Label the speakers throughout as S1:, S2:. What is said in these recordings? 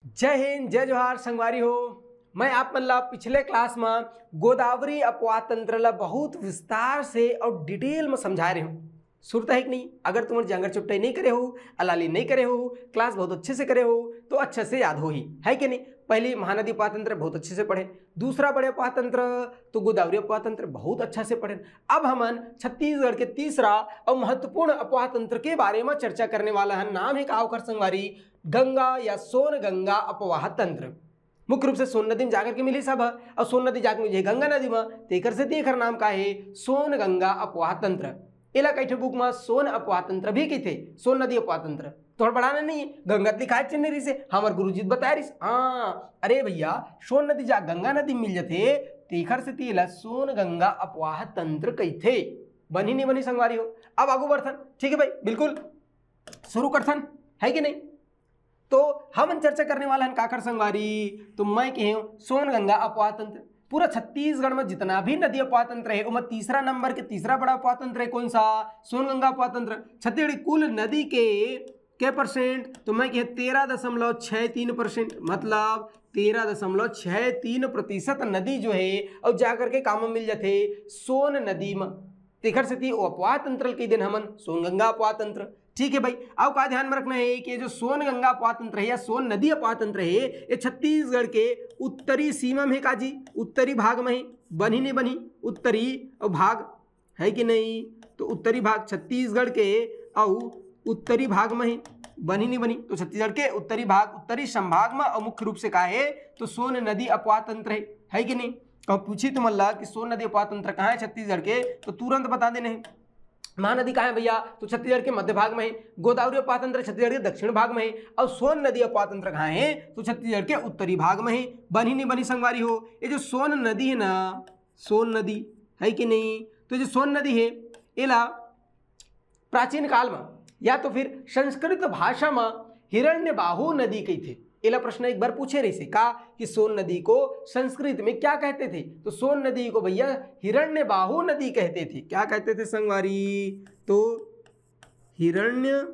S1: जय हिंद जय जोहार संगवारी हो। मैं आप मतलब पिछले क्लास में गोदावरी अपवाद तंत्र ला बहुत विस्तार से और डिटेल में समझा रहे हूँ। सुरता है कि नहीं? अगर तुम जंगर चुपटाई नहीं करे हो, अलाली नहीं करे हो, क्लास बहुत अच्छे से करे हो तो अच्छे से याद हो ही है कि नहीं। पहले महानदी अपवाद तंत्र बहुत अच्छे से पढ़े, दूसरा बड़े अपवाद तंत्र तो गोदावरी अपवाद तंत्र बहुत अच्छा से पढ़े। अब हम छत्तीसगढ़ के तीसरा और महत्वपूर्ण अपवाद तंत्र के बारे में चर्चा करने वाला है। नाम है कावकर संगवारी गंगा या सोन गंगा अपवाह तंत्र। मुख्य रूप से सोन नदी में जाकर के मिली सब और सोन नदी जाकर मुझे गंगा नदी में तेकर से तेकर नाम का है सोन गंगा अपवाह तंत्र। इला कई बुक में सोन अपवाह तंत्र भी की थे, सोन नदी अपवाह तंत्र थोड़ा बढ़ाना नहीं है। गंगा लिखा है चिन्ह से हमारे गुरुजी बताया रही। हाँ अरे भैया सोन नदी जा गंगा नदी मिल जाते तेखर से तेला सोन गंगा अपवाह तंत्र कही थे। बनी नहीं बनी संगवारी हो। अब आगू बढ़थन, ठीक है भाई, बिल्कुल शुरू करथन है कि नहीं। तो हम चर्चा करने वाला है काकर संगवारी, तो मैं कहूँ सोन गंगा अपवाद तंत्र। पूरा छत्तीसगढ़ में जितना भी नदी अपवाद तंत्र है उनमें तीसरा नंबर के तीसरा बड़ा अपवाद तंत्र है कौन सा? सोन गंगा अपवाद तंत्र। छत्तीसगढ़ कुल नदी के परसेंट तो मैं कह 13.63%, मतलब 13.63% नदी जो है और जाकर के काम में मिल जाते सोन नदी में। तेखर से अपवाद तंत्र के दिन हमन सोन गंगा अपवाद तंत्र। ठीक है भाई, अब का ध्यान में रखना है कि जो सोन गंगा अपवाद तंत्र है या सोन नदी अपवाद तंत्र है ये छत्तीसगढ़ के उत्तरी सीमा में काजी, उत्तरी भाग में है। बनी नहीं बनी उत्तरी और भाग है कि नहीं? तो उत्तरी भाग छत्तीसगढ़ के और उत्तरी भाग में है। बनी नहीं बनी तो छत्तीसगढ़ के उत्तरी भाग उत्तरी संभाग में और मुख्य रूप से कहा है तो सोन नदी अपवाद तंत्र है कि नहीं। और पूछी तुम अल्लाह कि सोन नदी अपवाद तंत्र कहाँ है छत्तीसगढ़ के, तो तुरंत बता देने हैं। महानदी कहाँ है भैया? तो छत्तीसगढ़ के मध्य भाग में है। गोदावरी अपवाद तंत्र छत्तीसगढ़ के दक्षिण भाग में है। और सोन नदी अपवाद तंत्र कहाँ है? तो छत्तीसगढ़ के उत्तरी भाग में है। बनी नहीं बनी संगवारी हो। ये जो सोन नदी है ना, सोन नदी है कि नहीं, तो जो सोन नदी है इला प्राचीन काल में या तो फिर संस्कृत भाषा में हिरण्यबाहु नदी कही थे। इला प्रश्न एक बार पूछे रही से का कि सोन नदी को संस्कृत में क्या कहते थे? तो सोन नदी को भैया हिरण्यबाहु नदी कहते थे। क्या कहते थे संगवारी? तो हिरण्यबाहु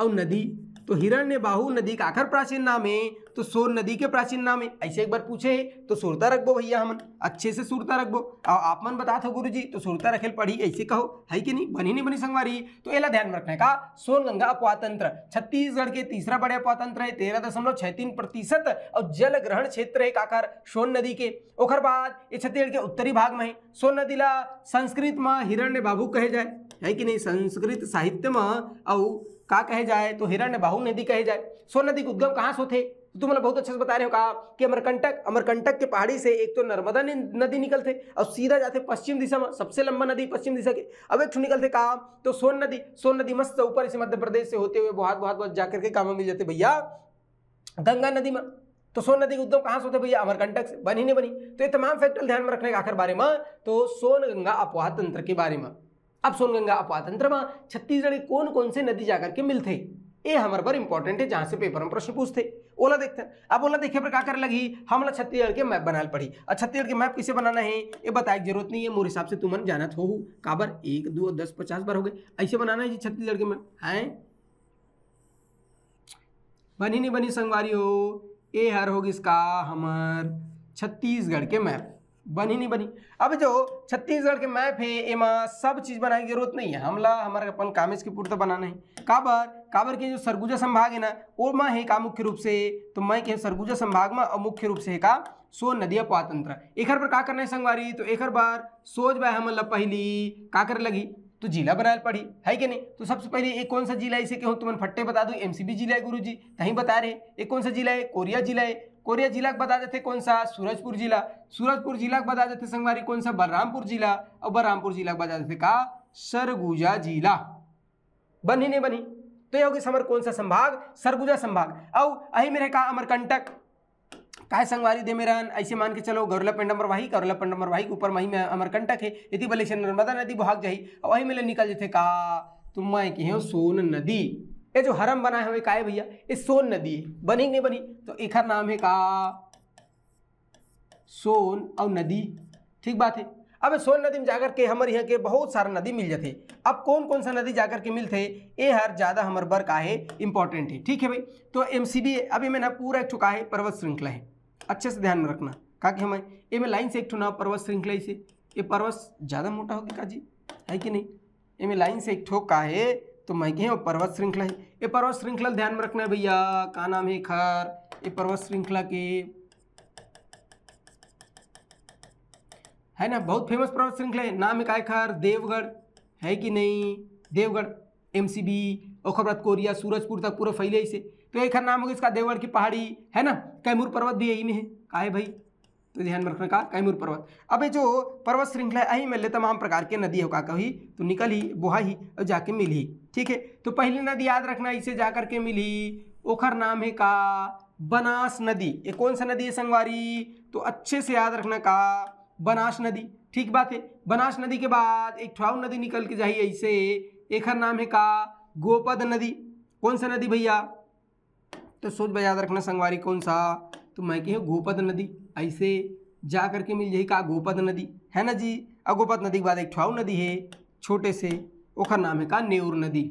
S1: और नदी, तो हिरण्यबाहु नदी का आखिर प्राचीन नाम है तो सोन नदी के प्राचीन नाम है। ऐसे एक बार पूछे तो सुरता रखबो भैया, हमन अच्छे से सुरता रखबो। और आप मन बता थो गुरुजी तो सुरता रखेल पढ़ी ऐसे कहो है कि नहीं। बनी नहीं बनी संगवारी। तो एला ध्यान में रखने का सोन गंगा अपवाद तंत्र छत्तीसगढ़ के तीसरा बड़े अपवाद तंत्र है। 13.63% और जल ग्रहण क्षेत्र है काकर सोन नदी के। ओखर बाद ये छत्तीसगढ़ के उत्तरी भाग में है। सोन नदी ला संस्कृत में हिरण्यबाहु कहे जाए है कि नहीं, संस्कृत साहित्य में और का कहे जाए तो हिरण्यबाहु नदी कहे जाए। सोन नदी का उद्गम कहाँ से होते? तो तुम बहुत अच्छे से बता रहे हो कहा कि अमरकंटक के पहाड़ी से एक तो नर्मदा नदी निकलते और सीधा जाते पश्चिम दिशा में, सबसे लंबा नदी पश्चिम दिशा के। अब एक निकलते कहा तो सोन नदी मस्त ऊपर से मध्य प्रदेश से होते हुए बहुत जाकर के काम में मिल जाते भैया गंगा नदी में। तो सोन नदी का उद्गम कहाँ से होते भैया? अमरकंटक से। बनी नहीं बनी तो ये तमाम फैक्टर ध्यान में रखने का आखिर बारे में तो सोन गंगा अपवाद तंत्र के बारे में। अब सोन गंगा अपवाद तंत्र में छत्तीसगढ़ के कौन कौन से नदी जाकर के मिलते ये हमारे पर इंपॉर्टेंट है, जहां से पेपर में प्रश्न पूछते। ओला देखते हैं। अब ओला देखे पर क्या कर लगी हम छत्तीसगढ़ के मैप बनाल पड़ी। और छत्तीसगढ़ के मैप किसे बनाना है ये बताए की जरूरत नहीं है, मोर हिसाब से तुमन जाना हो काबर 1 2 10 50 बार हो गए ऐसे बनाना है जी छत्तीसगढ़ के मैप है। बनी नहीं बनी संगवारी हो। ये हर होगी इसका हमार छत्तीसगढ़ के मैप। बनी नहीं बनी। अब जो छत्तीसगढ़ के मैप है एमा सब चीज बनाने की जरूरत नहीं है। हमला हमारे अपन कामेज के पूर्ता बनाना है। काबर के जो सरगुजा संभाग है ना वो में है का मुख्य रूप से, तो मैं कह सरगुजा संभाग में और मुख्य रूप से है का सोन नदी अपवाद तंत्र। एक बार का करना है संगवारी, तो एक बार सोच बाय हम पहली का कर लगी तो जिला बनाए पड़ी है कि नहीं। तो सबसे पहले एक कौन सा जिला है इसे कहूँ तुम फट्टे बता दो। एमसीबी जिला है गुरुजी कहीं बता रहे। एक कौन सा जिला है? कोरिया जिला है। कोरिया जिला को बता देते कौन सा? सूरजपुर जिला। सूरजपुर जिला को बता देते संगवारी कौन सा? बलरामपुर जिला। और बलरामपुर जिला को बता देते का सरगुजा जिला। बनी नहीं बनी तो ये होगी समर कौन सा संभाग? सरगुजा संभाग। और अही मेरे का अमरकंटक काय संगवारी दे मेरा ऐसे मान के चलो गौरला पेंडम मरवाही के ऊपर मही में अमरकंटक है। यदि बले से नर्मदा नदी भाग जाही और वही में निकल जाते का तुम मैं कहो सोन नदी। ये जो हरम बनाए हुए का है भैया ये सोन नदी है। बनी नहीं बनी तो एक नाम है का सोन और नदी। ठीक बात है। अब सोन नदी में जाकर के हमारे यहाँ के बहुत सारा नदी मिल जाते। अब कौन कौन सा नदी जाकर के मिलते ये हर ज़्यादा हमारे बर का है इंपॉर्टेंट है। ठीक है भाई, तो MCB अभी मैंने पूरा एक ठुका है पर्वत श्रृंखला है, अच्छे से ध्यान में रखना का कि हमें ये में लाइन से एक ठो ना पर्वत श्रृंखला से ये पर्वत ज़्यादा मोटा होगी का जी है कि नहीं, ये में लाइन से एक ठोक का है तो मैं कहें पर्वत श्रृंखला है। ये पर्वत श्रृंखला ध्यान में रखना है भैया, का नाम है खर, ये पर्वत श्रृंखला के है ना बहुत फेमस पर्वत श्रृंखला है, नाम है काय खर देवगढ़ है कि नहीं, देवगढ़ MCB और बाद कोरिया सूरजपुर तक पूरा फैले इसे, तो एक नाम होगा इसका देवगढ़ की पहाड़ी है ना, कैमूर पर्वत भी यही में है का है भाई, तो ध्यान में रखना का कैमूर पर्वत। अब ये जो पर्वत श्रृंखला है यही मिले तमाम प्रकार के नदी हो का कही तो निकल ही बोहा ही और जाके मिली। ठीक है, तो पहली नदी याद रखना इसे जाकर के मिली, ओखर नाम है का बनास नदी। ये कौन सा नदी है संगवारी, तो अच्छे से याद रखना का बनास नदी। ठीक बात है, बनास नदी के बाद एक ठौर नदी निकल के जाइए ऐसे, एक नाम है का गोपद नदी। कौन सा नदी भैया, तो सोच भाई याद रखना संगवारी कौन सा, तो मैं कही गोपद नदी ऐसे जा करके मिल जाए का गोपद नदी है ना जी। और गोपद नदी के बाद एक ठौर नदी है छोटे से, ओखर नाम है का नेउर नदी,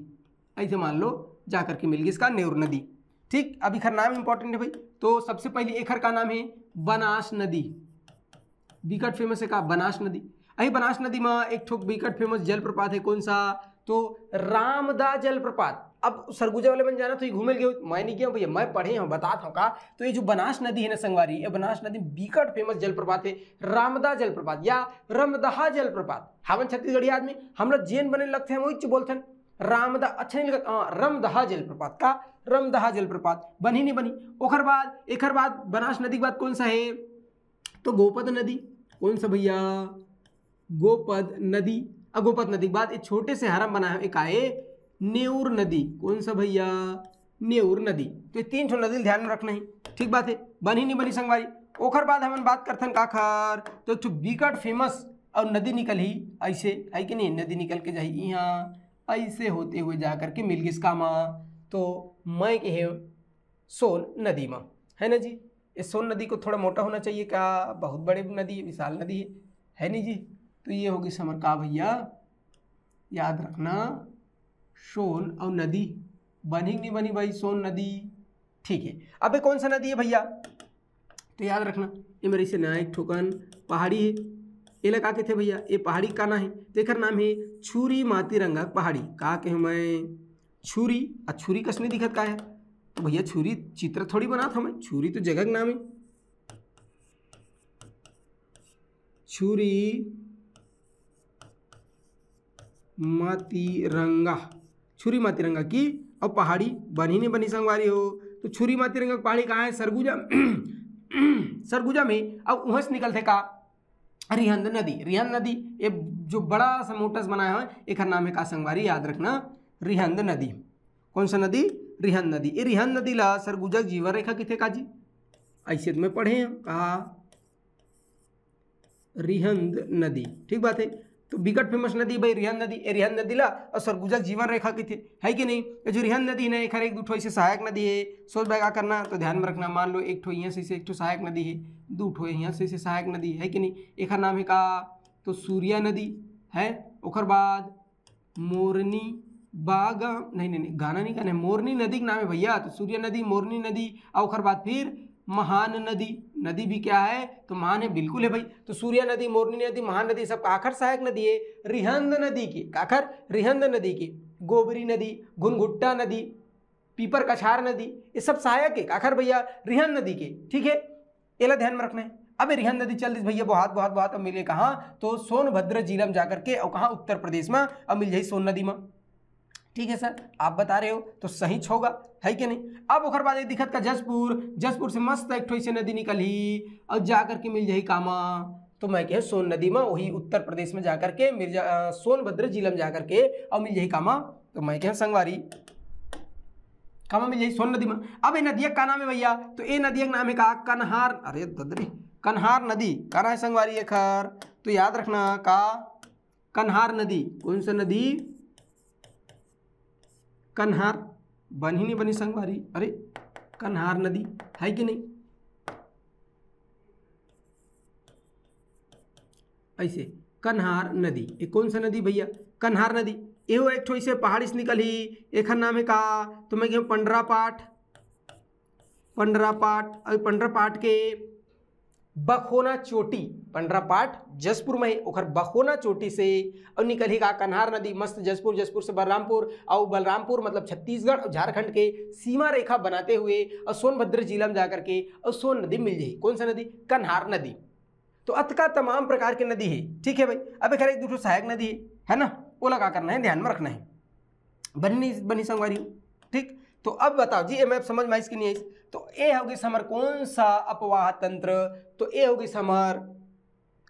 S1: ऐसे मान लो जा करके मिल गई इसका नेउर नदी। ठीक, अब इखर नाम इंपॉर्टेंट है भाई, तो सबसे पहले एखर का नाम है बनास नदी, बिकट फेमस है का बनास नदी। अही बनास नदी में एक ठोक बिकट फेमस जलप्रपात है कौन सा, तो रामदा जलप्रपात। अब सरगुजा वाले बन जाना तो ये घूमे गए, मैं नहीं गया भैया, मैं पढ़े हूँ बताता हूँ का, तो ये जो बनास नदी है ना संगवारी, ये बनास नदी बिकट फेमस जलप्रपात है रामदा जलप्रपात या रमदहा जलप्रपात। हम छत्तीसगढ़ी आदमी हम लोग जैन बने लगते हैं वही बोलते हैं रामदा, अच्छा नहीं लगता, रमदहा जलप्रपात का रमदहा जलप्रपात बनी नहीं बनी। ओखर बाद एखर बाद बनास नदी के बाद कौन सा है, तो गोपद नदी। कौन सा भैया, गोपद नदी। गोपद नदी के बाद एक छोटे से हरम बना है एक आए नेउर नदी। कौन सा भैया, नेउर नदी। तो ये तीन ठो नदी ध्यान में रखना है। ठीक बात है, बनी नहीं बनी संगवारी। ओखर बाद हम बात करते हैं काखर, तो एक ठो बिकट फेमस और नदी निकल ही ऐसे है कि नहीं, नदी निकल के जाही यहाँ ऐसे होते हुए जा करके मिल किसका माँ, तो मैं के है सोन नदी माँ है ना जी। इस सोन नदी को थोड़ा मोटा होना चाहिए क्या, बहुत बड़े नदी है, विशाल नदी है नहीं जी। तो ये होगी समर का भैया, याद रखना सोन और नदी बनी नहीं बनी भाई, सोन नदी। ठीक है, अब कौन सा नदी है भैया, तो याद रखना ये मेरे से नया एक ठोकन पहाड़ी है, ये लगा के थे भैया, ये पहाड़ी का ना है, तेकर नाम है छुरी मातीरंगा पहाड़ी। कहा के मैं छुरी, छुरी कसने दिखत का है, तो भैया छुरी चित्र थोड़ी बना था मैं, छुरी तो जगह का नाम है, छुरी मातीरंगा, छुरी मातीरंगा की। और पहाड़ी बनी नहीं बनी संगवारी हो, तो छुरी मातीरंगा पहाड़ी कहाँ है, सरगुजा सरगुजा में। अब वहाँ से निकलते का रिहंद नदी। रिहंद नदी ये जो बड़ा सा मोटस बनाया है एक नाम है का संगवारी, याद रखना रिहंद नदी। कौन सा नदी, रिहंद नदी। ये रिहंद नदी ला सरगुजा जीवन रेखा किथे का जी, ऐसे तो मैं पढ़े हैं कहा रिहंद नदी। ठीक बात है, तो बिकट फेमस नदी भाई रिहंद नदी। ये रिहंद नदी ला और सरगुजा जीवन रेखा की थी है कि नहीं। ये जो रिहंद नदी है एक एक दो ठो ऐसे सहायक नदी है, सोच क्या करना, तो ध्यान में रखना, मान लो एक ठो यहाँ से एक ठो सहायक नदी है, दो ठो यहाँ से सहायक नदी है कि नहीं। एक नाम है का तो सूर्या नदी है, ओखर बाद मोरनी बागा नहीं गाना नहीं गाना है, मोरनी नदी का नाम है भैया, तो सूर्या नदी मोरनी नदी। और ओखर बाद फिर महान नदी, नदी भी क्या है, तो महान है, बिल्कुल है भाई। तो सूर्या नदी, मोरनी नदी, महान नदी सब काखर सहायक नदी है रिहंद नदी की, काखर रिहंद नदी की। गोबरी नदी, घुनघुट्टा नदी, पीपर कछार नदी, ये सब सहायक है काखर भैया रिहंद नदी के। ठीक है, एला ध्यान में रखना है। अब रिहंद नदी चल रही भैया बहुत बहुत बहुत, अब मिले कहाँ, तो सोनभद्र जिला में जाकर के, और कहाँ उत्तर प्रदेश में, अब मिल जाए सोन नदी में। ठीक है सर, आप बता रहे हो तो सही होगा है कि नहीं। अब ओखर बाद दिखत का जसपुर, जसपुर से मस्त एक ठो से नदी निकली और जाकर के मिल जाही कामा, तो मैं कह सोन नदी में, वही उत्तर प्रदेश में जाकर के मिर्जा सोनभद्र जिला में जाकर के और मिल जाही कामा, तो मैं कह संगवारी कामा मिल जाही सोन नदी में। अब ये नदिया का नाम है भैया, तो ये नदिया का नाम है का कन्हार, अरे ददरी कन्हार नदी। कहाँ है संगवारी एक खर, तो याद रखना का कन्हार नदी। कौन सा नदी, कन्हार, बनी नहीं बनी संगवारी, अरे कन्हार नदी है कि नहीं। ऐसे कन्हार नदी। ये कौन सा नदी भैया? कन्हार नदी। एहो एक ठो इसे पहाड़ी से निकल ही, एक नाम है का, तो मैं कहूँ पंडरापाठ। और पंडरापाठ के बखोना चोटी, पंडरापाठ जसपुर में है, ओखर बखोना चोटी से और निकल ही का कन्हार नदी मस्त जसपुर, जसपुर से बलरामपुर, और बलरामपुर मतलब छत्तीसगढ़ और झारखंड के सीमा रेखा बनाते हुए और सोनभद्र जिला में जाकर के और सोन नदी मिल जाएगी। कौन सा नदी? कन्हार नदी। तो अत का तमाम प्रकार की नदी है, ठीक है भाई। अब खैर एक दूसरी सहायक नदी है ना, वो लगा करना है, ध्यान में रखना है, बनी संगवारी, ठीक। तो अब बताओ जी, मैप समझ में आई कि नहीं आई? तो ए होगी समर कौन सा अपवाह तंत्र? तो ए होगी समर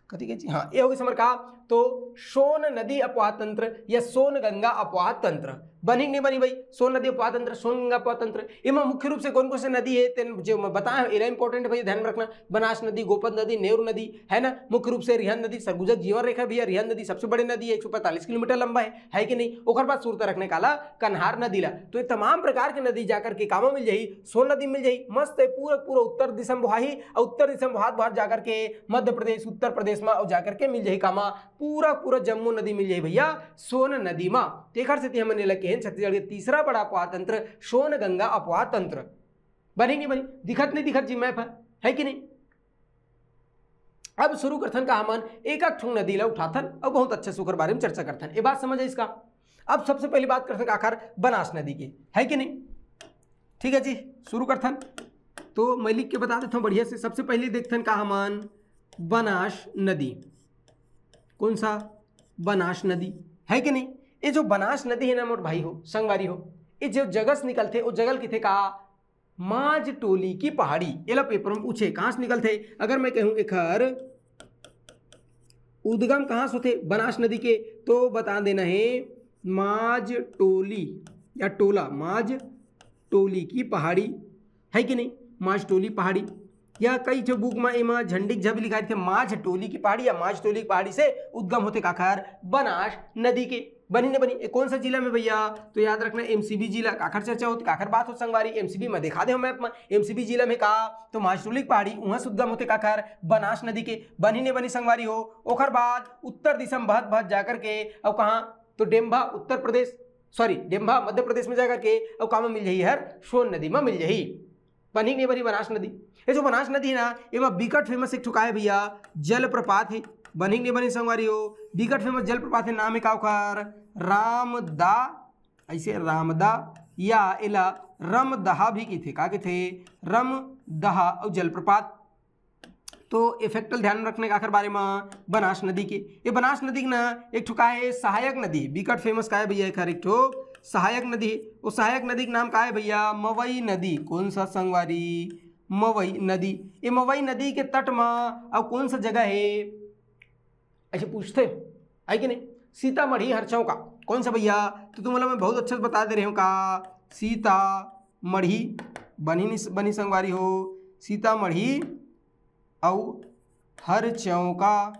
S1: कथी के जी, हाँ ए होगी समर का, तो सोन नदी अपवाह तंत्र या सोन गंगा अपवाह तंत्र। बनी नहीं बनी भाई? सोन नदी अपवाह तंत्र, सोन गंगा अपवाह तंत्र। इनमें मुख्य रूप से कौन कौन सी नदी है जो मैं बताया, ये इंपॉर्टेंट है भैया, ध्यान में रखना। बनास नदी, गोपद नदी, नेहरू नदी है ना, मुख्य रूप से रिहंद नदी, सरगुजा जीवन रेखा भैया, रिहंद नदी सबसे बड़ी नदी है, 145 किलोमीटर लंबा है कि नहीं। ओकर बाद सूरत रखने काला कन्हार नदी ला। तो ये तमाम प्रकार की नदी जाकर के कामा मिल जाही, सोन नदी मिल जाही, मस्त है, पूरा पूरा उत्तर दिशा में बहाही, और उत्तर दिशा में बहात जाकर के मध्य प्रदेश, उत्तर प्रदेश में और जाकर के मिल जाही कामा, पूरा पूरा जम्मू नदी मिल जाही भैया सोन नदी में। तेखर से हमने लगे हैं छत्तीसगढ़ के तीसरा बड़ा अपवाह तंत्र सोन गंगा अपवाह तंत्र। बनी नहीं बनी? दिखत नहीं दिखत जी मैप है कि नहीं? अब शुरू करथन का हमन एक ठुंग नदी ला उठाथन और बहुत अच्छे सुकर बारे में चर्चा करथन। ये बात समझ है इसका। अब सबसे पहली बात करथन का आखिर बनास नदी की, है कि नहीं? ठीक है जी, शुरू करथन। तो मैं लिख के बता देता हूँ बढ़िया से। सबसे पहले देखथन का हमन बनास नदी। कौन सा? बनास नदी, है कि नहीं? ये जो बनास नदी है ना मोर भाई हो, संगवारी हो, ये जो जगह से निकलते वो जगह किथे का माज टोली की पहाड़ी। ये ला पेपर में पूछे कहाँ से निकलते। अगर मैं कहूँ एखर उद्गम कहाँ से होते बनास नदी के, तो बता देना है माज टोली या टोला, माज टोली की पहाड़ी, है कि नहीं? माज टोली पहाड़ी, या कई जो बुक में एमा झंडी जब लिखा थे माज टोली की पहाड़ी या माज टोली की पहाड़ी से उद्गम होते काखर बनास नदी के। बनी न बनी? कौन सा जिला में भैया? तो याद रखना एमसीबी जिला। काखर चर्चा होती, काखर बात हो संगवारी, एमसीबी में दिखा दे मैप में। एमसीबी जिला में का, तो माज टोली की पहाड़ी वहां से उद्गम होते काखर बनास नदी के। बनी ने बनी संगवारी हो। ओखर बाद उत्तर दिशा में बहत बहत जाकर के और कहाँ, तो डेम्भा उत्तर प्रदेश, सॉरी डेम्भा मध्य प्रदेश में जाकर के और कहाँ में मिल जाही हर सोन नदी में मिल जाही। बनी नहीं बनी बनास नदी? ये जो बनास नदी है ना, ये बिकट फेमस एक ठुका है भैया, जलप्रपात है। बनी नहीं बनी संगवारी हो? बिकट फेमस जलप्रपात है, नाम है का ओखर रामदा, ऐसे रामदा या इला रमदहा भी की थे, का के थे रमदहा और जलप्रपात। तो इफेक्टल ध्यान रखने का आखिर बारे में बनास नदी के। ये बनास नदी ना एक ठुका है सहायक नदी, बिकट फेमस का है भैया एक ठो सहायक नदी। वो सहायक नदी का नाम का है भैया मवई नदी। कौन सा संगवारी? मवई नदी। ये मवई नदी के तट में और कौन सा जगह है ऐसे पूछते है कि नहीं? सीतामढ़ी हरचौका। कौन सा भैया? तो तुम मैं बहुत अच्छे से बता दे रहे हूँ का सीतामढ़ी। बनी संगवारी हो? सीतामढ़ी और हरचौका।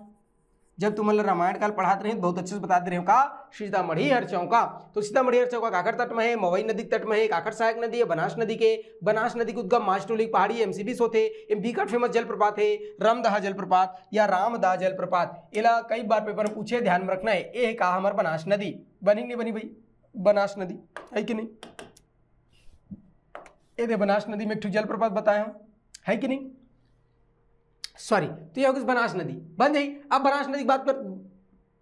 S1: जब तुम रामायण काल पढ़ाते रहे बहुत अच्छे से बता दे रहे हो का सीतामढ़ी हरचौका। तो सीतामढ़ी हरचौका काकर तट में है, मवई नदी तट में है, काकर सहायक नदी है बनास नदी के। बनास नदी के उद्गम माज टोली पहाड़ी एमसीबी होते। बिकट फेमस जलप्रपात है रमदहा जलप्रपात या रामदा जलप्रपात। इला कई बार पेपर में पूछे, ध्यान में रखना है। ये है का हमार बनास नदी। बनी नहीं बनी भाई? बनास नदी है कि नहीं? ये बनास नदी में एक जलप्रपात बताया हूँ, है कि नहीं? सॉरी, तो ये होगी बनास नदी बन जाई। अब बनास नदी की बात पर,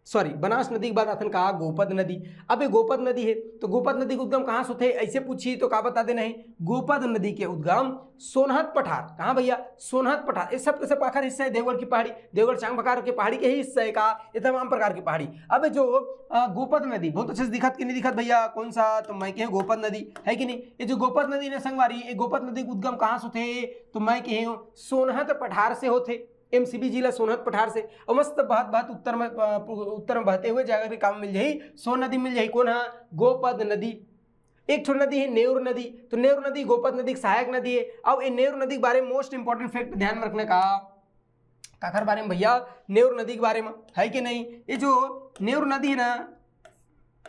S1: सॉरी बनास नदी की बात आथन कहा गोपद नदी। अब ये गोपद नदी है, तो गोपद नदी के उद्गम कहाँ से होते ऐसे पूछी तो क्या बता देना है? गोपद नदी के उद्गम सोनहत पठार। कहाँ भैया? सोनहत पठार। ये सब कैसे पाखर हिस्सा है देवगढ़ की पहाड़ी, देवगढ़ चांग प्रकार के पहाड़ी के ही हिस्सा है का, ये तमाम प्रकार की पहाड़ी। अब जो गोपद नदी बहुत अच्छे से दिखत कि नहीं दिखत भैया? कौन सा? तो मैं कहे गोपद नदी, है कि नहीं? ये जो गोपद नदी ने संगवारी, ये गोपद नदी के उद्गम कहाँ से होते? तो मैं कहे सोनहत पठार से होते। एमसीबी जिला सोनहत पठार से। और मस्त बहत उत्तर में बहते हुए जाकर काम मिल जाही सोन नदी मिल जाही। कौन है? गोपद नदी। एक छोटी नदी है नेहरू नदी। तो नेहरू नदी गोपद नदी की सहायक नदी है। अब ये नेहरू नदी के बारे में मोस्ट इंपॉर्टेंट फैक्ट ध्यान में रखने का काखर बारे में भैया, नेहरू नदी के बारे में, है कि नहीं? ये जो नेहरू नदी है ना,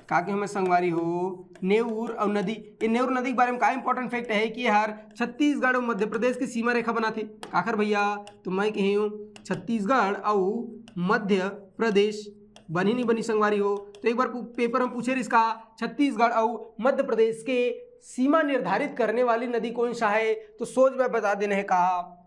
S1: काके हमें संगवारी हो नेऊर और नदी। ये नेऊर नदी के बारे में का इंपॉर्टेंट फैक्ट है कि हर छत्तीसगढ़ और मध्य प्रदेश की सीमा रेखा बनाते काकर भैया? तो मैं कही हूँ छत्तीसगढ़ और मध्य प्रदेश बनी नहीं बनी संगवारी हो। तो एक बार पेपर में पूछे इसका छत्तीसगढ़ और मध्य प्रदेश के सीमा निर्धारित करने वाली नदी कौन सा है, तो सोच में बता देने है कहा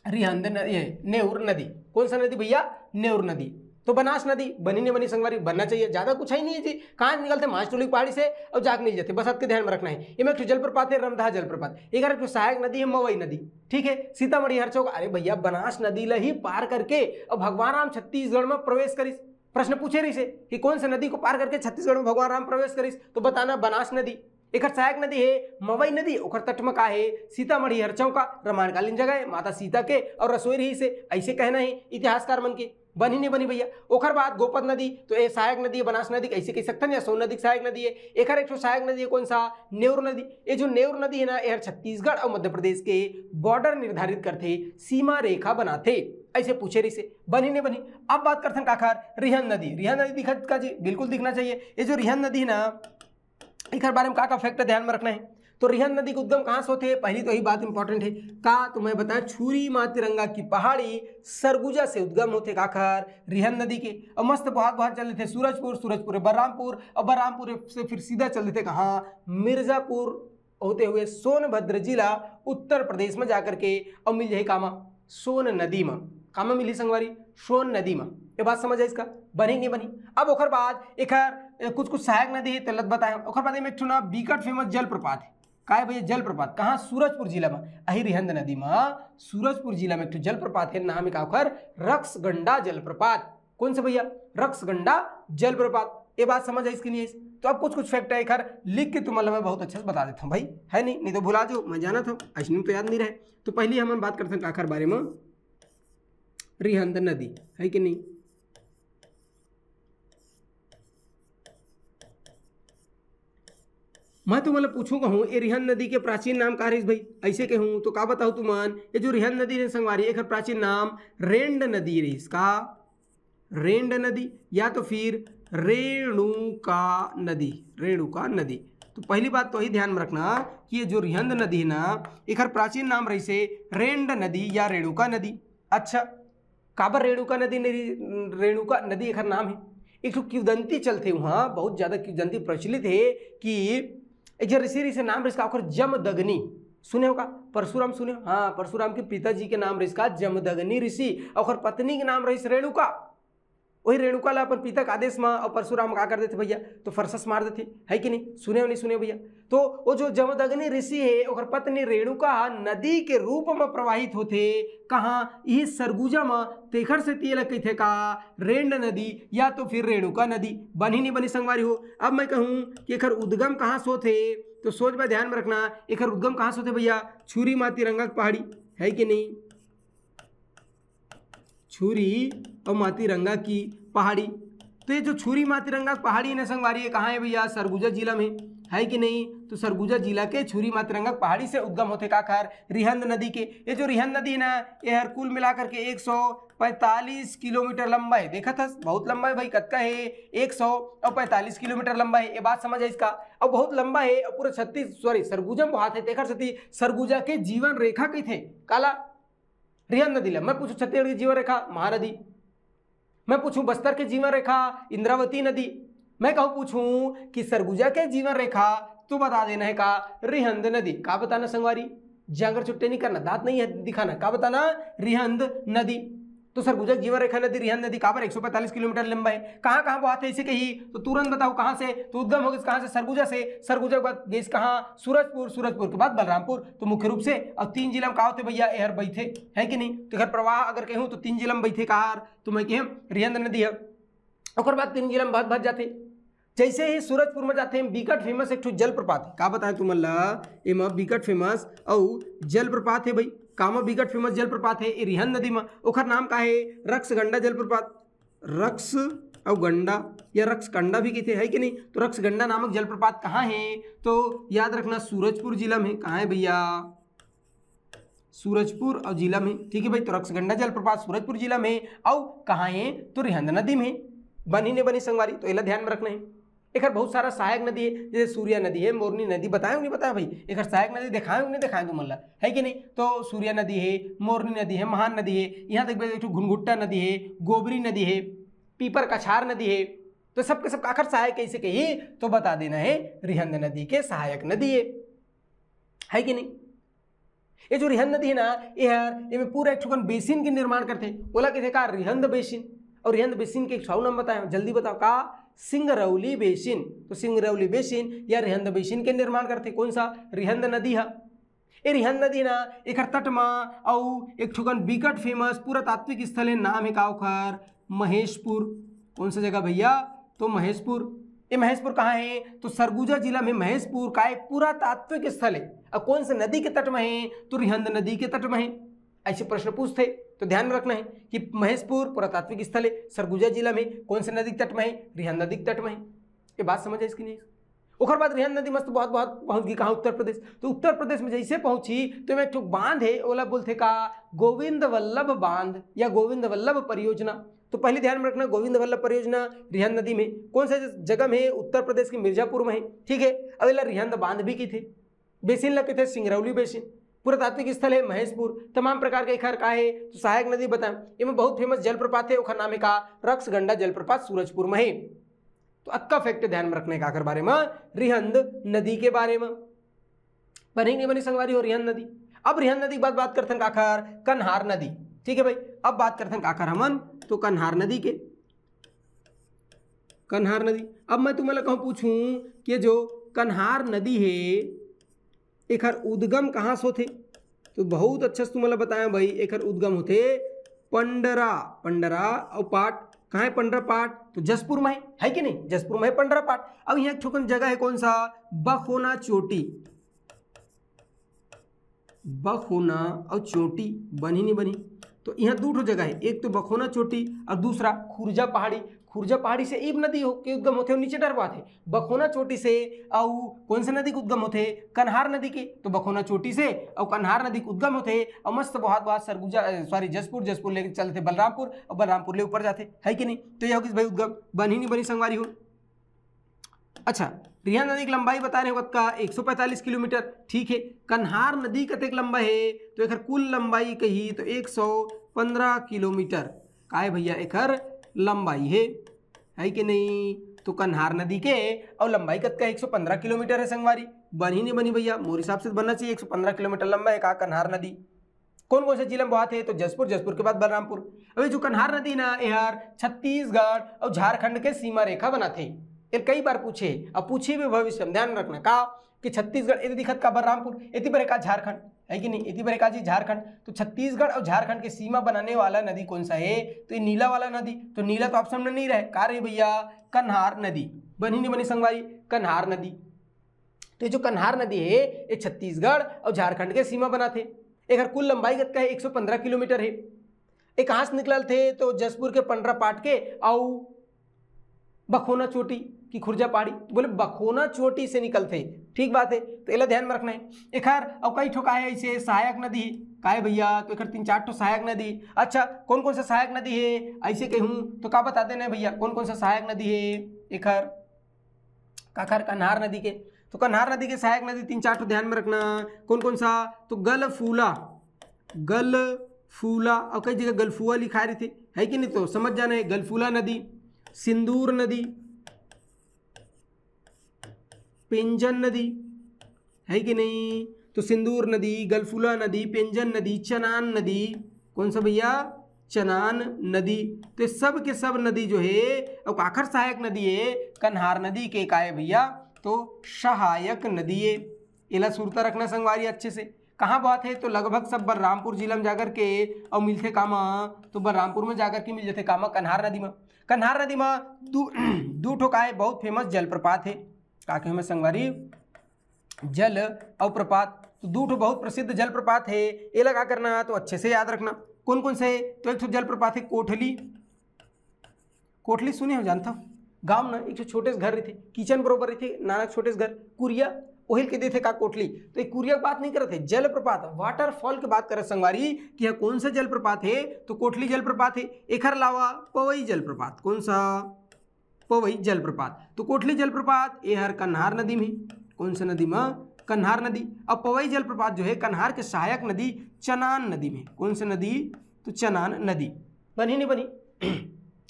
S1: रिहंद नदी, नेउर नदी। कौन सा नदी भैया? नेउर नदी। तो बनास नदी बनी नहीं बनी संगवारी बनना चाहिए, ज्यादा कुछ है नहीं है जी। कहाँ निकलते? मास्टोली पहाड़ी से और जाग नहीं जाते, बस आपके ध्यान में रखना है। ये जलप्रपात है रमधा जलप्रपात, एक सहायक नदी है मवई नदी, ठीक है। सीतामढ़ी हरचौक, अरे भैया बनास नदी ला ही पार करके और भगवान राम छत्तीसगढ़ में प्रवेश करिस। प्रश्न पूछे रही से कि कौन सा नदी को पार करके छत्तीसगढ़ में भगवान राम प्रवेश करिस, तो बताना बनास नदी। एक सहायक नदी है मवई नदी, ओकर तट में का है सीतामढ़ी हरचौका, रामायणकालीन जगह है माता सीता के और रसोई रही से, ऐसे कहना है इतिहासकार मन के। बनी नहीं बनी भैया। ओकर बाद गोपद नदी, तो ये सहायक नदी है बनास नदी, कैसे कह सकते हैं या सोन नदी सहायक नदी है। एक सहायक नदी है कौन सा? नेउर नदी। ये जो नेउर नदी है ना, यह छत्तीसगढ़ और मध्य प्रदेश के बॉर्डर निर्धारित करते, सीमा रेखा बनाते, ऐसे पूछे रही से। बनी नहीं बनी। अब बात करते हैं काखर रिहंद नदी। रिहंद नदी दिखा का जी, बिल्कुल दिखना चाहिए। ये जो रिहंद नदी है ना, एक बारे में का फैक्ट ध्यान में रखना है। तो रिहंद नदी का उद्गम कहाँ से होते हैं? पहली तो यही बात इंपॉर्टेंट है का, तो मैं बताया छुरी मातिरंगा की पहाड़ी सरगुजा से उद्गम होते काखर रिहंद नदी के। और मस्त बहुत चल रहे थे सूरजपुर, सूरजपुर बलरामपुर, और बलरामपुर से फिर सीधा चल रहे थे कहाँ? मिर्जापुर होते हुए सोनभद्र जिला उत्तर प्रदेश में जाकर के और मिल जाए कामा सोन नदी में। कामा मिली संगवारी? सोन नदी में। ये बात समझ है इसका? बनी नहीं बनी। अब ओकर बाद एक कुछ सहायक नदी है तलत बताए। ओकर बाद में एक ना बिकट फेमस जलप्रपात है। का है भैया? जलप्रपात। कहाँ? सूरजपुर जिला में। अही रिहंद नदी में सूरजपुर जिला में एक जलप्रपात है, नाम है का ओकर रक्सगंडा जलप्रपात। कौन से भैया? रक्सगंडा जलप्रपात। ये बात समझ है इसकी नहीं है? तो अब कुछ फैक्ट है खैर लिख के तुम्हारा मैं बहुत अच्छे से बता देता हूँ भाई, है नहीं तो भुला जाओ, मैं जाना था ऐसे तो याद नहीं रहे। तो पहले हम बात करते हैं काखर बारे में, रिहंद नदी है कि नहीं। मैं तुम्हारा पूछूं कहूँ ये रिहंद नदी के प्राचीन नाम का है भाई, ऐसे कहूँ तो का बताओ तुमान? ये जो रिहंद नदी है संगवारी, एक प्राचीन नाम रेंड नदी रही, इसका रेंड नदी या तो फिर रेणुका नदी, रेणुका नदी। तो पहली बात तो ही ध्यान में रखना कि ये जो रिहंद नदी है ना, एक प्राचीन नाम रही से रेंड नदी या रेणुका नदी। अच्छा, काबर रेणुका नदी? रेणुका नदी एक नाम है। एक तो किंवदंती चलते वहाँ, बहुत ज्यादा किंवदंती प्रचलित है कि एक ऋषि से नाम इसका जमदग्नि, सुने होगा? परशुराम सुने? हाँ, परशुराम के पिताजी के नाम इसका जमदग्नि ऋषि, और पत्नी के नाम रही रेणुका। वही रेणुका ला अपन पिता का आदेश में और परशुराम का कर देते भैया, तो फरसस मार देते, है कि नहीं? सुने हो नहीं सुने भैया? तो वो जो जमदग्नि ऋषि है और पत्नी रेणुका नदी के रूप में प्रवाहित होते कहाँ? ये सरगुजा में, तेखर से तेल कहते का रेंड नदी या तो फिर रेणुका नदी। बनी नहीं बनी संगवारी हो। अब मैं कहूँ कि एक उद्गम कहाँ से होते, तो सोच में ध्यान में रखना, एक उद्गम कहाँ से होते भैया? छुरी मातिरंगा पहाड़ी, है कि नहीं? छुरी और मातिरंगा की पहाड़ी। तो ये जो छुरी मातिरंगा पहाड़ी है संगवारी है कहाँ है भैया? सरगुजा जिला में, है कि नहीं? तो सरगुजा जिला के छुरी मातिरंगा पहाड़ी से उद्गम होते काखर रिहंद नदी के। ये जो रिहंद नदी है ना, ये हर कुल मिलाकर के 145 किलोमीटर लंबा है। देखा था बहुत लंबा है भाई, कतका है? 145 किलोमीटर लंबा है। ये बात समझ है इसका? और बहुत लंबा है और पूरा सरगुजा में हाथ है, तेखर सती सरगुजा के जीवन रेखा कही थे काला रिहंद नदी ला। मैं पूछूं छत्तीसगढ़ की जीवन रेखा महानदी, मैं पूछूं बस्तर के जीवन रेखा इंद्रावती नदी, मैं कहूँ पूछूं कि सरगुजा के जीवन रेखा, तो बता देना है का रिहंद नदी। का बताना संगवारी? जांगर छुट्टे नहीं करना, दांत नहीं है दिखाना, का बताना? रिहंद नदी। तो सरगुजा जीवन रेखा नदी रिहंद नदी काबर 145 किलोमीटर लंबा है। कहाँ कहाँ बहाते इसे कही, तो तुरंत बताओ कहाँ से? तो उद्गम होगा कहाँ से? सरगुजा से। सरगुजा के बाद गई कहाँ? सूरजपुर, सूरजपुर के बाद बलरामपुर। तो मुख्य रूप से और 3 जिला में कहा होते भैया? एहर बैठे, है कि नहीं? तो घर प्रवाह अगर कहूँ तो 3 जिला में बैठे कहा, तो मैं कहूँ रिहंद नदी है। और बाद 3 जिला में भज जाते। जैसे ही सूरजपुर में जाते हैं बिकट फेमस एक जलप्रपात है। का बताए तुम एम बिकट फेमस और जलप्रपात है भाई। कामा बिकट फेमस जलप्रपात है रिहंद नदी में, ओखर नाम का है रक्सगंडा जलप्रपात। रक्स और गंडा या रक्सकंडा भी कहते हैं, कि नहीं? तो रक्सगंडा नामक जलप्रपात कहाँ है? तो याद रखना सूरजपुर जिला में। कहाँ है भैया? सूरजपुर और जिला में, ठीक है भाई। तो रक्सगंडा जलप्रपात सूरजपुर जिला में, और कहाँ है? तो रिहंद नदी में। बनी ने बनी संगवारी, तो इला ध्यान में रखना है। एक बहुत सारा सहायक नदी है, जैसे सूर्या नदी है, मोरनी नदी, बताया नहीं बताया भाई? एक सहायक नदी दिखाए नहीं दिखाए तुम मतलब, है कि नहीं? तो सूर्या नदी है, मोरनी नदी है, महान नदी है, यहाँ तक घुनघुट्टा नदी है, गोबरी नदी है, पीपर कछार नदी है, तो सबके सब काकर सहायक कैसे कही तो बता देना है रिहंद नदी के सहायक नदी है कि नहीं। ये जो रिहंद नदी है ना ये में पूरा एक ठोकन बेसिन के निर्माण करते बोला कि का रिहंद बेसिन, और रिहंद बेसिन के एक छाव नाम बताए जल्दी बताओ का सिंगरौली बेसिन। तो सिंगरौली बेसिन या रिहंद बेसिन के निर्माण करते कौन सा रिहंद नदी है। ये रिहंद नदी ना एक तट में और एक ठोकन बिकट फेमस पुरातात्विक स्थल है, नाम है का ओखर महेशपुर। कौन सा जगह भैया तो महेशपुर। ये महेशपुर कहाँ है तो सरगुजा जिला में महेशपुर का एक पुरातात्विक स्थल है। अब कौन से नदी के तट में है तो रिहंद नदी के तट में है। ऐसे प्रश्न पूछते तो ध्यान में रखना है कि महेशपुर पुरातात्विक स्थल है सरगुजा जिला में, कौन से नदी के तट में है रिहंद नदी के तट में है। ये बात समझ है इसकी नहीं। उसके बाद रिहंद नदी मस्त बहुत बहुत पहुंच गई कहाँ उत्तर प्रदेश। तो उत्तर प्रदेश में जैसे पहुंची तो मैं एक बांध है ओला बोलते का गोविंद वल्लभ बांध या गोविंद वल्लभ परियोजना। तो पहले ध्यान में रखना गोविंद वल्लभ परियोजना रिहंद नदी में कौन सा जगह में उत्तर प्रदेश के मिर्जापुर में है, ठीक है। अब रिहंद बांध भी की थे, बेसिन लगे थे सिंगरौली बेसिन, पुरातात्विक स्थल है महेशपुर, तमाम प्रकार के खर का है तो सहायक नदी बताएं। इनमें बहुत फेमस जलप्रपात है नाम है का रक्सगंडा जलप्रपात सूरजपुर में है। तो अक्का फैक्ट ध्यान में रखने का बारे में रिहंद नदी के बारे में बनी नहीं बनी संगवारी हो रिहंद नदी। अब रिहंद नदी की बात करते हैं काखर कन्हार नदी, ठीक है भाई। अब बात करते हैं काखर हमन तो कन्हार नदी के। कन्हार नदी अब मैं तुम्हें कहूँ पूछूं कि जो कन्हार नदी है एक उद्गम कहाँ से होते तो बहुत अच्छा से तुम्हें बताया भाई। एक उद्गम होते पंडरा, पंडरा और पाट कहाँ है पंडरा पाट तो जसपुर में है कि नहीं, जसपुर में है पंडरा पाट। अब यहाँ छोकन जगह है कौन सा बखोना चोटी, बखोना और चोटी बनी नहीं बनी। तो यहाँ दो जगह है, एक तो बखोना चोटी और दूसरा खुर्जा पहाड़ी। खुर्जा पहाड़ी से एक नदी के उद्गम होते हैं नीचे डरवा थे, बखोना चोटी से और कौन से नदी के उद्गम होते कन्हार नदी के। तो बखोना चोटी से और कन्हार नदी के उद्गम होते और मस्त बहुत बहुत सरगुजा सॉरी जसपुर, जसपुर लेके चलते बलरामपुर और बलरामपुर ले ऊपर जाते है कि नहीं। तो यह होगी भाई उद्गम बनी नहीं बनी संगवारी हो। अच्छा रिहंद नदी की लंबाई बता रहे वक्त का 145 किलोमीटर, ठीक है। कन्हार नदी कतेक लंबा है तो एक कुल लंबाई कही तो 115 किलोमीटर का है भैया एक लंबाई है कि नहीं। तो कन्हार नदी के और लंबाई कत का 115 किलोमीटर है संगवारी, बनी नहीं बनी भैया मोर हिसाब से बनना चाहिए। 115 किलोमीटर लंबा है का कन्हार नदी। कौन कौन से जिले में बहुत है तो जसपुर, जसपुर के बाद बलरामपुर। अभी जो कन्हार नदी ना यार छत्तीसगढ़ और झारखंड के सीमा रेखा बनाते ये कई बार पूछे, अब पूछे भी भविष्य में ध्यान रखना का कि छत्तीसगढ़ ये दिखत का बलरामपुर इति पर का झारखंड है कि नहीं, इति पर का जी झारखंड। तो छत्तीसगढ़ और झारखंड की सीमा बनाने वाला नदी कौन सा है तो ये नीला वाला नदी। तो नीला तो ऑप्शन में नहीं रहे का रे भैया कन्हार नदी, बनी नहीं बनी संगवारी कन्हार नदी। तो ये जो कन्हार नदी है ये छत्तीसगढ़ और झारखंड के सीमा बनाते। एक कुल लंबाई का है 115 किलोमीटर है। एक कहाँ से निकल थे तो जसपुर के पंडरा पाट के और बखोना चोटी की खुर्जा पहाड़ी, तो बोले बखोना चोटी से निकलते, ठीक बात है। तो एला ध्यान में रखना है। एक और कई ठो का है ऐसे सहायक नदी का है भैया तो एक 3-4 ठो सहायक नदी। अच्छा कौन कौन सा सहायक नदी है ऐसे कहूँ तो का बता देना भैया कौन कौन सा सहायक नदी है। एक काखर कन्हार नदी के, तो कन्हार नदी के सहायक नदी 3-4 ठो ध्यान में रखना कौन कौन सा तो गलफूला, गलफूला और कई जगह गलफुआ लिखा रही थी है कि नहीं, तो समझ जाना है गलफूला नदी, सिंदूर नदी, पेंजन नदी है कि नहीं। तो सिंदूर नदी, गलफूला नदी, पेंजन नदी, चनान नदी, कौन सा भैया चनान नदी। तो ये सब के सब नदी जो है और आखिर सहायक नदी है कन्हार नदी के का है भैया तो सहायक नदी है। इला सुरता रखना संगवारी अच्छे से। कहाँ बात है तो लगभग सब बलरामपुर जिला में जाकर के और मिलते कामा तो बलरामपुर में जाकर के मिल जाते कामा कन्हार नदी में। कन्हार नदी में दो ठो का है बहुत फेमस जलप्रपात है का के हमें संगवारी जल और प्रपात। तो दो ठो बहुत प्रसिद्ध जलप्रपात है, ये लगा करना तो अच्छे से याद रखना कौन कौन से। तो एक ठो जलप्रपात है कोठली, कोठली सुने हो जानता हूँ गाँव ना एक छोटे से घर रही थे किचन बरोबर रही थे नानक छोटे से घर कुरिया ओहिल के देते का कोठली। तो एक कुरिया की बात नहीं करते जलप्रपात वाटरफॉल की बात करे संगवारी कि यह कौन सा जलप्रपात है तो कोठली जलप्रपात है। एक अलावा पवई जलप्रपात, कौन सा पवई जलप्रपात। तो कोठली जलप्रपात ये हर कन्हार नदी में, कौन सा नदी में कन्हार नदी। अब पवई जलप्रपात जो है कन्हार के सहायक नदी चनान नदी में, कौन सा नदी तो चनान नदी, बनी नहीं बनी।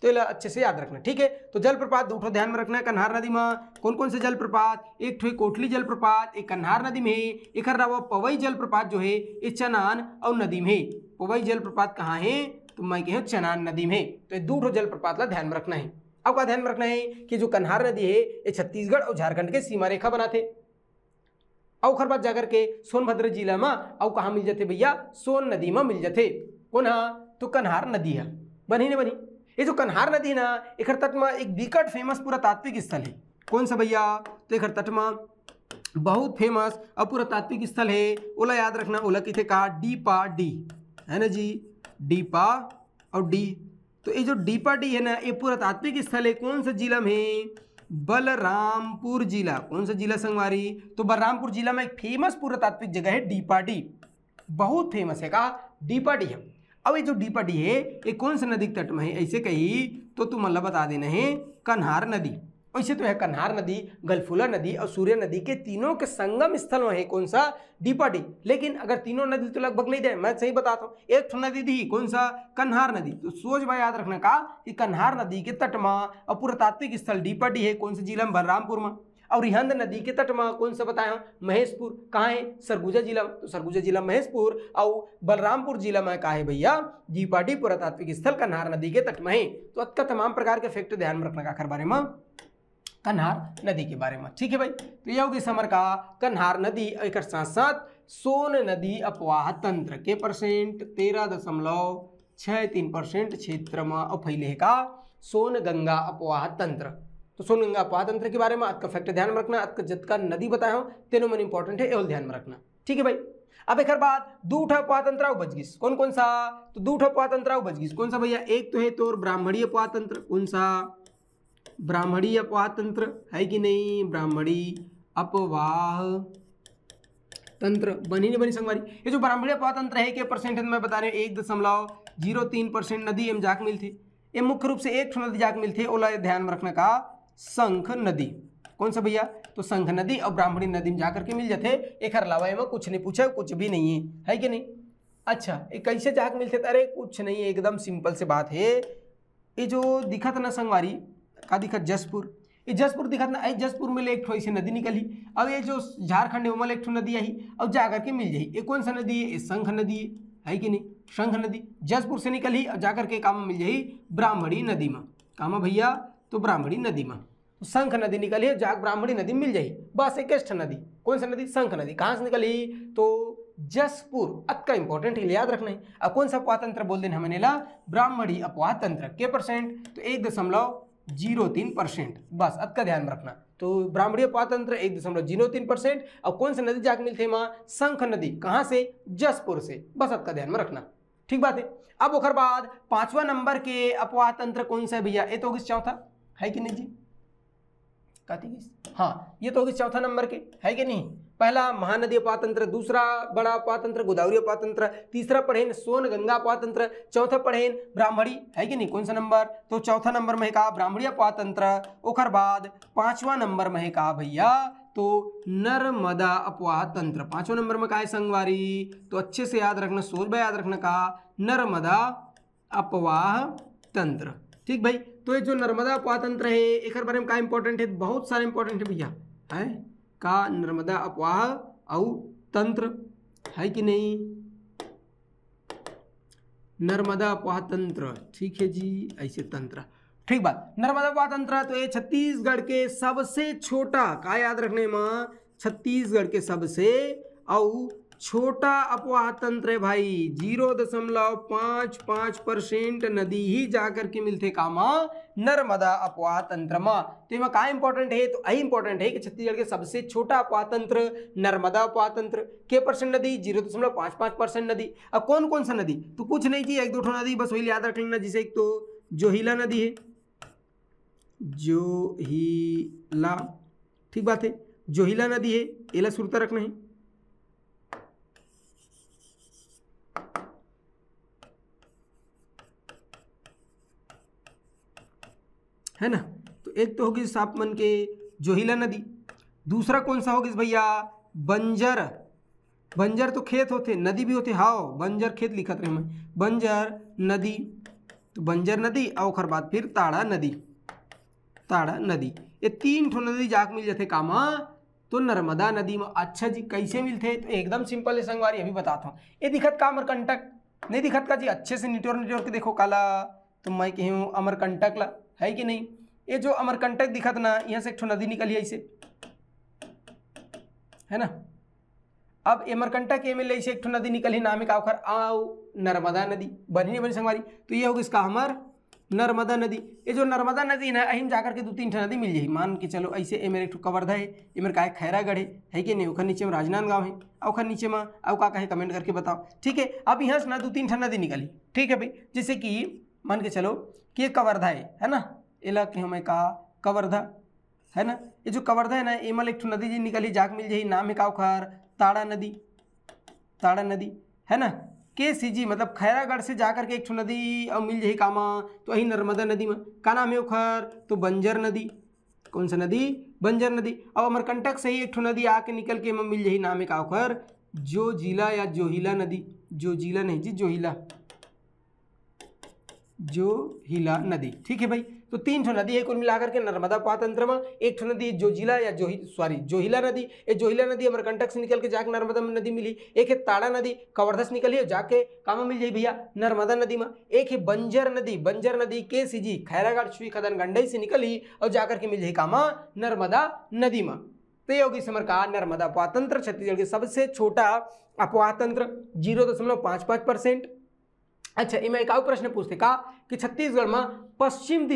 S1: तो ये अच्छे से याद रखना, ठीक है। तो जलप्रपात दो ध्यान में रखना है कन्हार नदी में। कौन कौन से जलप्रपात, एक ठो कोटली जलप्रपात, एक कन्हार नदी में, एक अलावा पवई जलप्रपात जो है ये चनान और नदी में। पवई जलप्रपात कहाँ है, तो मैं कहूँ चनान नदी में। तो ये दो जलप्रपात ला ध्यान में रखना है। अब का ध्यान में रखना है कि जो कन्हार नदी है ये छत्तीसगढ़ और झारखंड के सीमा रेखा बनाते। और ओखर बाद जाकर के सोनभद्र जिला में और कहाँ मिल जाते भैया, सोन नदी में मिल जाते। कौन हा, तो कन्हार नदी है, बनी नहीं बनी। ये जो कन्हार नदी ना एक तट में एक विकट फेमस पुरातात्विक स्थल है। कौन सा भैया, तो एक तट में बहुत फेमस और पुरातात्विक स्थल है। ओला याद रखना, ओला किथे का डीपा डी है ना जी, डीपा और डी। तो ये जो डीपा डी है ना ये पुरातात्विक स्थल है। कौन सा जिला में, बलरामपुर जिला। कौन सा जिला संगवारी, तो बलरामपुर जिला में एक फेमस पुरातात्विक जगह है डीपा डी, बहुत फेमस है। कहा डीपा डी है। अब ये जो डीपा डी है ये कौन सा नदी तट में है, ऐसे कही तो तुम मतलब बता देना है कन्हार नदी। वैसे तो है कन्हार नदी, गलफुला नदी और सूर्य नदी के तीनों के संगम स्थल में है कौन सा, डीपा डी। लेकिन अगर तीनों नदी तो लगभग नहीं दे, मैं सही बताता हूँ। एक ठो नदी थी कौन सा, कन्हार नदी। तो सोच भाई याद रखना का कि कन्हार नदी के तट में और पुरातात्विक स्थल डीपा डी है कौन से जिला में, बलरामपुर में। और रिहंद नदी के तट में कौन सा बताया, महेशपुर। कहाँ है, सरगुजा जिला में। तो सरगुजा जिला महेशपुर और बलरामपुर जिला में कहा है भैया, डीपा डी पुरातात्विक स्थल कन्हार नदी के तट में है। तो अत का तमाम प्रकार के फैक्ट ध्यान में रखना का आखिर बारे में, कन्हार नदी के बारे में, ठीक है भाई। तो यह होगी समर का कन्हार नदी। एक साथ साथ सोन नदी अपवाह तंत्र के परसेंट 13.63% क्षेत्र में और फैले का सोन गंगा अपवाह तंत्र। तो सोन गंगा अपवाह तंत्र के बारे में आज का फैक्ट ध्यान में रखना। आज का जितना नदी बताया हूँ तीनों में इंपॉर्टेंट है, ध्यान में रखना, ठीक है भाई। अब एक बात, दूठा अपवाह तंत्र बच गिस। कौन कौन सा, तो दूठा अपवाह तंत्र बच गिस। कौन सा भैया, एक तो है तोर ब्राह्मणी अपवाह तंत्र। कौन सा, ब्राह्मणी अपवाह तंत्र है कि नहीं, ब्राह्मणी अपवाह तंत्र बनी नहीं बनी संगवारी। ये जो ब्राह्मणी अपवाह तंत्र है के परसेंटेज में बता रहे 1.03% नदी एम जाक मिलती। ये मुख्य रूप से एक नदी जाक मिलती, ओला ध्यान में रखने का शंख नदी। कौन सा भैया, तो शंख नदी और ब्राह्मणी नदी में जाकर के मिल जाते। एक अलावा में कुछ नहीं पूछा, कुछ भी नहीं है कि नहीं। अच्छा ये कैसे जाक मिलते, अरे कुछ नहीं है, एकदम सिंपल से बात है। ये जो दिखत ना संगवारी का दिखत जसपुर, ये जसपुर दिखत ना, जसपुर में एक ठो ऐसी नदी निकली। अब ये जो झारखंड है वहाँ एक ठो नदी आई, अब जाकर के मिल जाई। ये कौन सा नदी है, ये शंख नदी है कि नहीं, शंख नदी जसपुर से निकली और जाकर के काम मिल जाई ब्राह्मणी नदी में। काम भैया, तो ब्राह्मणी नदी में तो शंख नदी निकली, जाग ब्राह्मणी नदी मिल जाई। बस एक नदी, कौन सा नदी, शंख नदी। कहाँ से निकली, तो जसपुर। अत का इंपॉर्टेंट है, याद रखना है। अब कौन सा अपवाह तंत्र बोल देना हमें ला, ब्राह्मणी अपवाह तंत्र के परसेंट, तो 1.03%। बस अत का ध्यान में रखना। तो ब्राह्मणी अपवाह तंत्र 1.03%। और कौन सा नदी जाके मिलते माँ, शंख नदी। कहाँ से, जसपुर से। बस अत का ध्यान में रखना, ठीक बात है। अब ओखर बाद 5वां नंबर के अपवाह तंत्र कौन सा है भैया, ये तो चौथा है कि नहीं जी, हाँ ये तो चौथा नंबर के है कि नहीं। पहला महानदी अपवाह तंत्र, दूसरा बड़ा अपवाह तंत्र गोदावरी अपवाह तंत्र, तीसरा पढ़ेन सोन गंगा अपवाह तंत्र, चौथा पढ़ेन ब्राह्मणी है कि नहीं। कौन सा नंबर, तो चौथा नंबर में कहा ब्राह्मणी अपवाह तंत्र। ओखर बाद 5वां नंबर में कहा भैया, तो नर्मदा अपवाह तंत्र। 5वां नंबर में कहा है संगवारी, तो अच्छे से याद रखना, सोच भाई याद रखना का नर्मदा अपवाह तंत्र, ठीक भाई। तो ये जो नर्मदा अपवाह तंत्र है एक बारे में का इंपॉर्टेंट है, बहुत सारे इंपॉर्टेंट है भैया, है का नर्मदा अपवाह और तंत्र है कि नहीं, नर्मदा अपवाह तंत्र, ठीक है जी, ऐसे तंत्र, ठीक बात। नर्मदा अपवाह तंत्र तो ये छत्तीसगढ़ के सबसे छोटा, का याद रखने में, छत्तीसगढ़ के सबसे और छोटा अपवाह तंत्र है भाई। 0.55% नदी ही जाकर के मिलते कामा नर्मदा अपवाह तंत्र में। तो ये का इंपॉर्टेंट है, तो यही इंपॉर्टेंट है कि छत्तीसगढ़ के सबसे छोटा अपवाह तंत्र नर्मदा अपवाह तंत्र के परसेंट नदी 0.55% नदी। अब कौन कौन सा नदी, तो कुछ नहीं जी, एक दो नदी बस वही याद रख लेना। जैसे एक तो जोहिला नदी है, जोहिला, ठीक बात है, जोहिला नदी है, एला सुरता रखना है ना। तो एक तो होगी सापमन के जोहिला नदी, दूसरा कौन सा होगी भैया, बंजर। बंजर तो खेत होते, नदी भी होते, हाँ बंजर खेत लिखत रहे मैं, बंजर नदी। तो बंजर नदी और ओखर बाद फिर ताड़ा नदी, ताड़ा नदी, ये 3 ठो नदी जाके मिल जाते कामा तो नर्मदा नदी में। अच्छा जी कैसे मिलते? तो एकदम सिंपल है संगवारी, अभी बताता हूँ। ये दिखत का अमरकंटक? नहीं दिखत का जी? अच्छे से निटोर के देखो काला, तो मैं कहूँ अमरकंटक ला, है कि नहीं? ये जो अमरकंटक दिखत ना, यहाँ से एक ठो नदी निकली ऐसे, है ना। अब अमरकंटक के में ऐसे एक ठो नदी निकली, नाम है का ओखर आओ नर्मदा नदी, बनी नहीं बनी संगवारी? तो ये होगा इसका हमार नर्मदा नदी। ये जो नर्मदा नदी ना, अहिम जाकर के 2-3 ठो नदी मिल जाही, मान के चलो ऐसे। ए मेरे एक ठो कवर्धा है, ये मेरे का है खैरागढ़ है कि नहीं? ओखर नीचे में राजनांदगांव है, ओखर नीचे में और का कहे कमेंट करके बताओ, ठीक है। अब यहाँ से ना 2-3 ठो नदी निकली, ठीक है भाई। जैसे कि मान के चलो कि ये कवर्धा है ना, एला के हमें का कवर्धा है ना। ये जो कवर्धा है ना, एमल एक ठो नदी जी निकली जाके मिल जाही, नाम है का ओखर ताड़ा नदी, ताड़ा नदी, है ना। के सी जी मतलब खैरागढ़ से जाकर के एक ठो नदी और मिल जाही कामा तो वही नर्मदा नदी में, का नाम है ओखर? तो बंजर नदी। कौन सा नदी? बंजर नदी। और अमरकंटक से ही एक ठो नदी आके निकल के मिल जाही, नाम है का ओखर? जोजिला या जोहिला नदी, जोजिला नहीं जी, जोहिला, जोहिला नदी, ठीक है भाई। तो 3 ठो नदी है कुल मिलाकर के नर्मदा पातंत्र में। एक ठो नदी जोजिला या जोहिला नदी, ये जोहिला नदी अमरकंटक से निकल के जाके नर्मदा में नदी मिली। एक है ताड़ा नदी, कवर्धा से निकली जाके कहाँ मिल जाए भैया? नर्मदा नदी में। एक है बंजर नदी, बंजर नदी के सी जी खैरागढ़ छुई खदन गंडई से निकली और जाकर के मिल जाए कहाँ? नर्मदा नदी में। तो ये होगी समर का नर्मदा अपवातंत्र, छत्तीसगढ़ के सबसे छोटा अपवातंत्र, 0.55%। अच्छा, ये मैं एक और प्रश्न पूछते का कि छत्तीसगढ़ में पश्चिम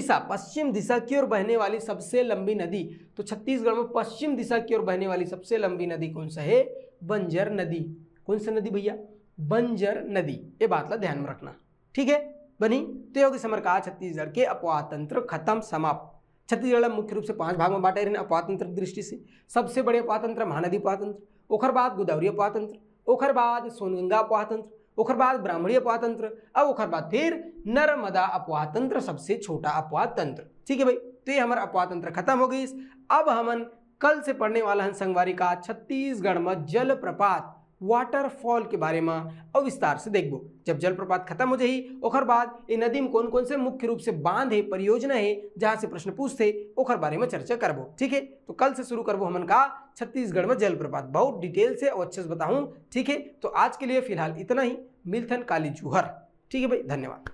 S1: दिशा की ओर बहने वाली सबसे लंबी नदी, तो छत्तीसगढ़ में पश्चिम दिशा की ओर बहने वाली सबसे लंबी नदी कौन सा है? बंजर नदी। कौन सा नदी भैया? बंजर नदी। ये बात ला ध्यान में रखना, ठीक है बनी। तो ये होगी समर का छत्तीसगढ़ के अपवातंत्र खत्म, समाप्त। छत्तीसगढ़ मुख्य रूप से 5 भाग में बांटे रहने अपवातंत्र की दृष्टि से। सबसे बड़े अपवातंत्र महानदी अपवातंत्र, ओखर बाद गोदावरी अपवातंत्र, ओखर बाद सोनगंगा अपवातंत्र, ओखर बाद ब्राह्मणी अपवातंत्र, अब ओखर बाद फिर नर्मदा अपवातंत्र, सबसे छोटा अपवातंत्र, ठीक है भाई। तो ये हमारा अपवातंत्र खत्म हो गई। अब हमन कल से पढ़ने वाला है संगवारी का छत्तीसगढ़ में जलप्रपात वाटरफॉल के बारे में और विस्तार से देखबो। जब जलप्रपात खत्म हो जाही ओखर बाद ये नदी में कौन कौन से मुख्य रूप से बांध है, परियोजना है जहां से प्रश्न पूछते, ओखर बारे में चर्चा करबो, ठीक है। तो कल से शुरू करबो हमन का छत्तीसगढ़ में जलप्रपात, बहुत डिटेल से और अच्छे से बताऊं, ठीक है। तो आज के लिए फिलहाल इतना ही, मिलथन काली जूहर, ठीक है भाई, धन्यवाद।